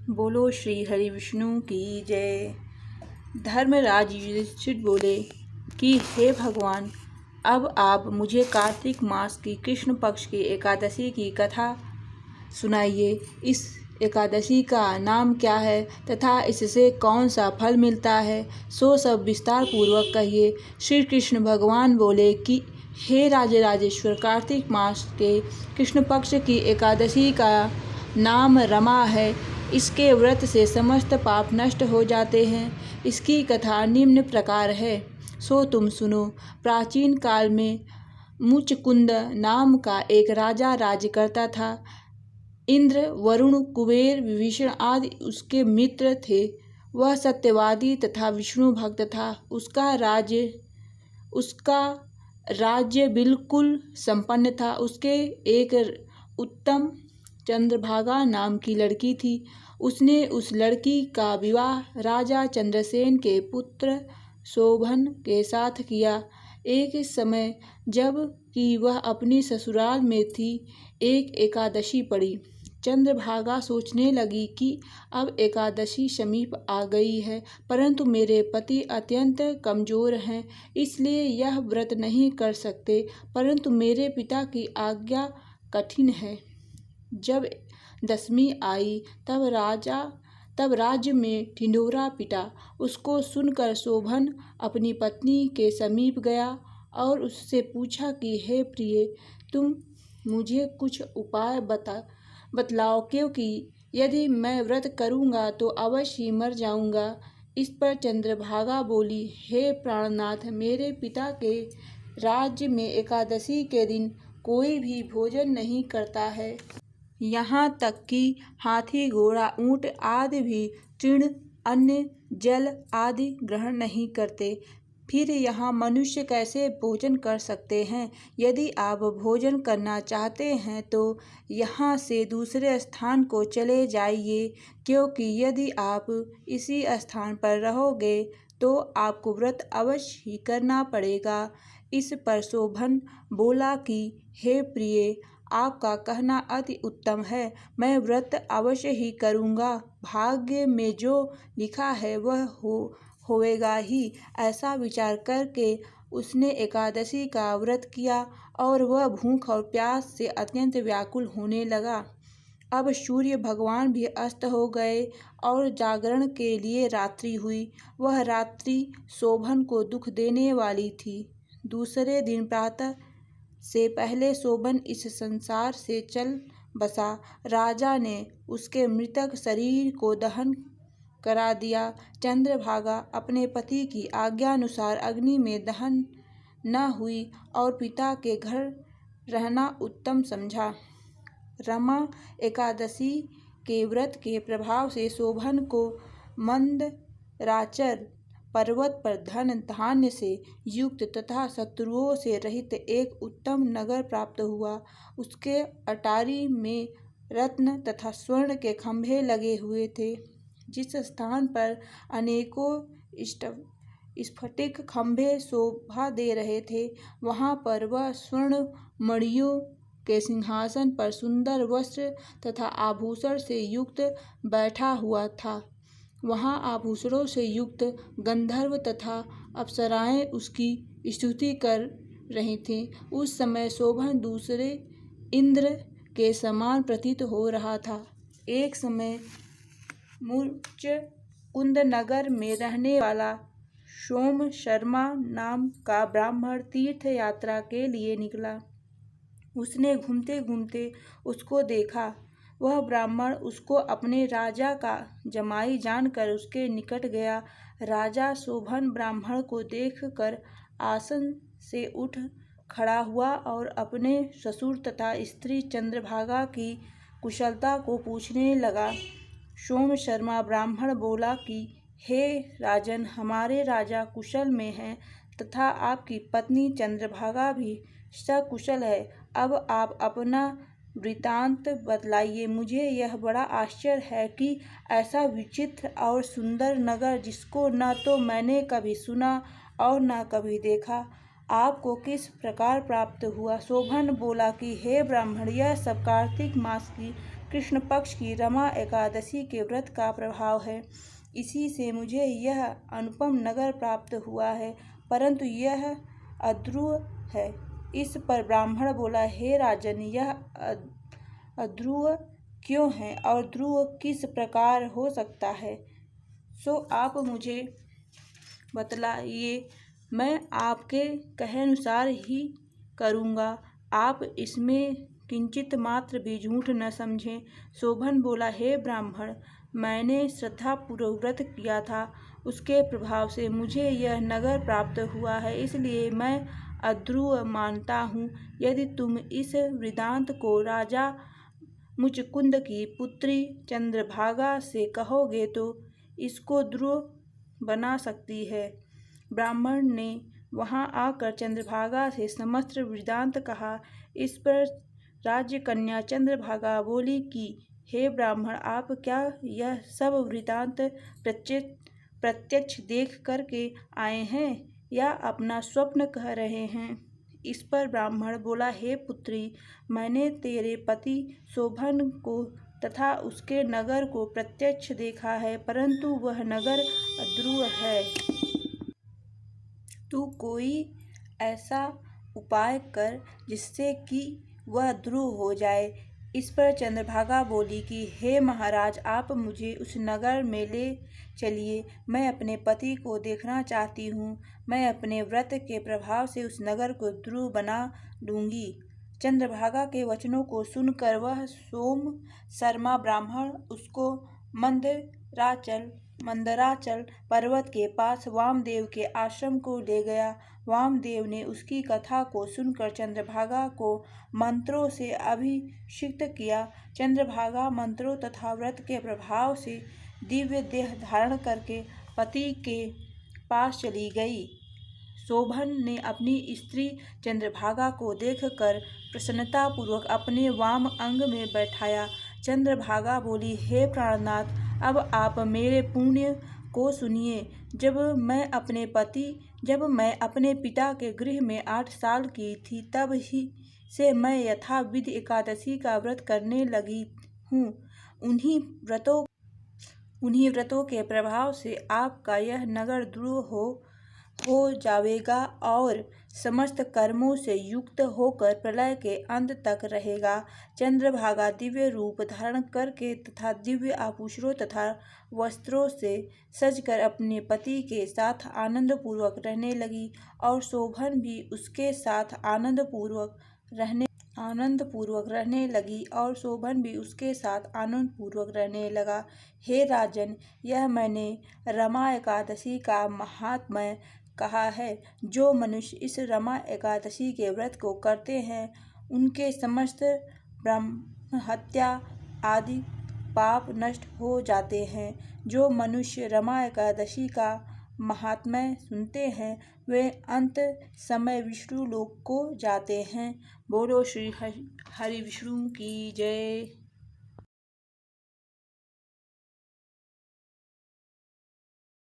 बोलो श्री हरि विष्णु की जय। धर्मराज युधिष्ठिर बोले कि हे भगवान, अब आप मुझे कार्तिक मास की कृष्ण पक्ष की एकादशी की कथा सुनाइए। इस एकादशी का नाम क्या है तथा इससे कौन सा फल मिलता है, सो सब विस्तार पूर्वक कहिए। श्री कृष्ण भगवान बोले कि हे राजेश्वर, कार्तिक मास के कृष्ण पक्ष की एकादशी का नाम रमा है। इसके व्रत से समस्त पाप नष्ट हो जाते हैं। इसकी कथा निम्न प्रकार है, सो तुम सुनो। प्राचीन काल में मुचकुंद नाम का एक राजा राज्य करता था। इंद्र, वरुण, कुबेर, विभीषण आदि उसके मित्र थे। वह सत्यवादी तथा विष्णु भक्त था। उसका राज्य बिल्कुल संपन्न था। उसके एक उत्तम चंद्रभागा नाम की लड़की थी। उसने उस लड़की का विवाह राजा चंद्रसेन के पुत्र शोभन के साथ किया। एक समय जब कि वह अपनी ससुराल में थी, एक एकादशी पड़ी। चंद्रभागा सोचने लगी कि अब एकादशी समीप आ गई है, परंतु मेरे पति अत्यंत कमजोर हैं, इसलिए यह व्रत नहीं कर सकते। परंतु मेरे पिता की आज्ञा कठिन है। जब दशमी आई तब राज्य में ढिंढोरा पिटा। उसको सुनकर शोभन अपनी पत्नी के समीप गया और उससे पूछा कि हे प्रिय, तुम मुझे कुछ उपाय बतलाओ, क्योंकि यदि मैं व्रत करूँगा तो अवश्य ही मर जाऊँगा। इस पर चंद्रभागा बोली, हे प्राणनाथ, मेरे पिता के राज्य में एकादशी के दिन कोई भी भोजन नहीं करता है। यहाँ तक कि हाथी, घोड़ा, ऊँट आदि भी तृण, अन्न, जल आदि ग्रहण नहीं करते। फिर यहाँ मनुष्य कैसे भोजन कर सकते हैं? यदि आप भोजन करना चाहते हैं तो यहाँ से दूसरे स्थान को चले जाइए, क्योंकि यदि आप इसी स्थान पर रहोगे तो आपको व्रत अवश्य ही करना पड़ेगा। इस पर शोभन बोला कि हे प्रिय, आपका कहना अति उत्तम है। मैं व्रत अवश्य ही करूँगा। भाग्य में जो लिखा है वह होएगा ही। ऐसा विचार करके उसने एकादशी का व्रत किया और वह भूख और प्यास से अत्यंत व्याकुल होने लगा। अब सूर्य भगवान भी अस्त हो गए और जागरण के लिए रात्रि हुई। वह रात्रि शोभन को दुख देने वाली थी। दूसरे दिन प्रातः से पहले शोभन इस संसार से चल बसा। राजा ने उसके मृतक शरीर को दहन करा दिया। चंद्रभागा अपने पति की आज्ञानुसार अग्नि में दहन न हुई और पिता के घर रहना उत्तम समझा। रमा एकादशी के व्रत के प्रभाव से शोभन को मंदराचल पर्वत पर धन धान्य से युक्त तथा शत्रुओं से रहित एक उत्तम नगर प्राप्त हुआ। उसके अटारी में रत्न तथा स्वर्ण के खंभे लगे हुए थे। जिस स्थान पर अनेकों स्फटिक खंभे शोभा दे रहे थे, वहां पर वह स्वर्ण मणियों के सिंहासन पर सुंदर वस्त्र तथा आभूषण से युक्त बैठा हुआ था। वहां आभूषणों से युक्त गंधर्व तथा अप्सराएं उसकी स्तुति कर रही थीं। उस समय शोभन दूसरे इंद्र के समान प्रतीत हो रहा था। एक समय मुचकुंद नगर में रहने वाला सोम शर्मा नाम का ब्राह्मण तीर्थ यात्रा के लिए निकला। उसने घूमते घूमते उसको देखा। वह ब्राह्मण उसको अपने राजा का जमाई जानकर उसके निकट गया। राजा शोभन ब्राह्मण को देखकर आसन से उठ खड़ा हुआ और अपने ससुर तथा स्त्री चंद्रभागा की कुशलता को पूछने लगा। सोम शर्मा ब्राह्मण बोला कि हे राजन, हमारे राजा कुशल में हैं तथा आपकी पत्नी चंद्रभागा भी सकुशल है। अब आप अपना वृतांत बतलाइए। मुझे यह बड़ा आश्चर्य है कि ऐसा विचित्र और सुंदर नगर, जिसको न तो मैंने कभी सुना और न कभी देखा, आपको किस प्रकार प्राप्त हुआ। शोभन बोला कि हे ब्राह्मण, यह सब कार्तिक मास की कृष्ण पक्ष की रमा एकादशी के व्रत का प्रभाव है। इसी से मुझे यह अनुपम नगर प्राप्त हुआ है, परंतु यह अध्रुव है। इस पर ब्राह्मण बोला, हे राजन, यह अध्रुव क्यों है और ध्रुव किस प्रकार हो सकता है, सो आप मुझे बतलाइए, मैं आपके कहे अनुसार ही करूँगा। आप इसमें किंचित मात्र भी झूठ न समझें। शोभन बोला, हे ब्राह्मण, मैंने श्रद्धापूर्वक व्रत किया था, उसके प्रभाव से मुझे यह नगर प्राप्त हुआ है, इसलिए मैं अध्रुव मानता हूँ। यदि तुम इस वृत्तांत को राजा मुचकुंद की पुत्री चंद्रभागा से कहोगे तो इसको ध्रुव बना सकती है। ब्राह्मण ने वहां आकर चंद्रभागा से समस्त वृत्तांत कहा। इस पर राज्य कन्या चंद्रभागा बोली कि हे ब्राह्मण, आप क्या यह सब वृत्तांत प्रत्यक्ष देख करके आए हैं या अपना स्वप्न कह रहे हैं? इस पर ब्राह्मण बोला, हे पुत्री, मैंने तेरे पति शोभन को तथा उसके नगर को प्रत्यक्ष देखा है, परंतु वह नगर अध्रुव है। तू कोई ऐसा उपाय कर जिससे कि वह ध्रुव हो जाए। इस पर चंद्रभागा बोली कि हे महाराज, आप मुझे उस नगर में ले चलिए, मैं अपने पति को देखना चाहती हूँ। मैं अपने व्रत के प्रभाव से उस नगर को ध्रुव बना लूँगी। चंद्रभागा के वचनों को सुनकर वह सोम शर्मा ब्राह्मण उसको मंदराचल पर्वत के पास वामदेव के आश्रम को ले गया। वामदेव ने उसकी कथा को सुनकर चंद्रभागा को मंत्रों से अभिषिक्त किया। चंद्रभागा मंत्रों तथा व्रत के प्रभाव से दिव्य देह धारण करके पति के पास चली गई। शोभन ने अपनी स्त्री चंद्रभागा को देखकर प्रसन्नतापूर्वक अपने वाम अंग में बैठाया। चंद्रभागा बोली, हे प्राणनाथ, अब आप मेरे पुण्य को सुनिए। जब मैं अपने पिता के गृह में 8 साल की थी, तब ही से मैं यथाविधि एकादशी का व्रत करने लगी हूँ। उन्हीं व्रतों के प्रभाव से आपका यह नगर ध्रुव हो जाएगा और समस्त कर्मों से युक्त होकर प्रलय के अंत तक रहेगा। चंद्रभागा दिव्य रूप धारण करके तथा दिव्य आभूषणों तथा वस्त्रों से सजकर अपने पति के साथ आनंद पूर्वक रहने लगी और शोभन भी उसके साथ आनंद पूर्वक रहने लगा। हे राजन, यह मैंने रमा एकादशी का महात्म्य कहा है। जो मनुष्य इस रमा एकादशी के व्रत को करते हैं, उनके समस्त ब्रह्म हत्या आदि पाप नष्ट हो जाते हैं। जो मनुष्य रमा एकादशी का महात्म्य सुनते हैं, वे अंत समय विष्णु लोक को जाते हैं। बोलो श्री हरि विष्णु की जय।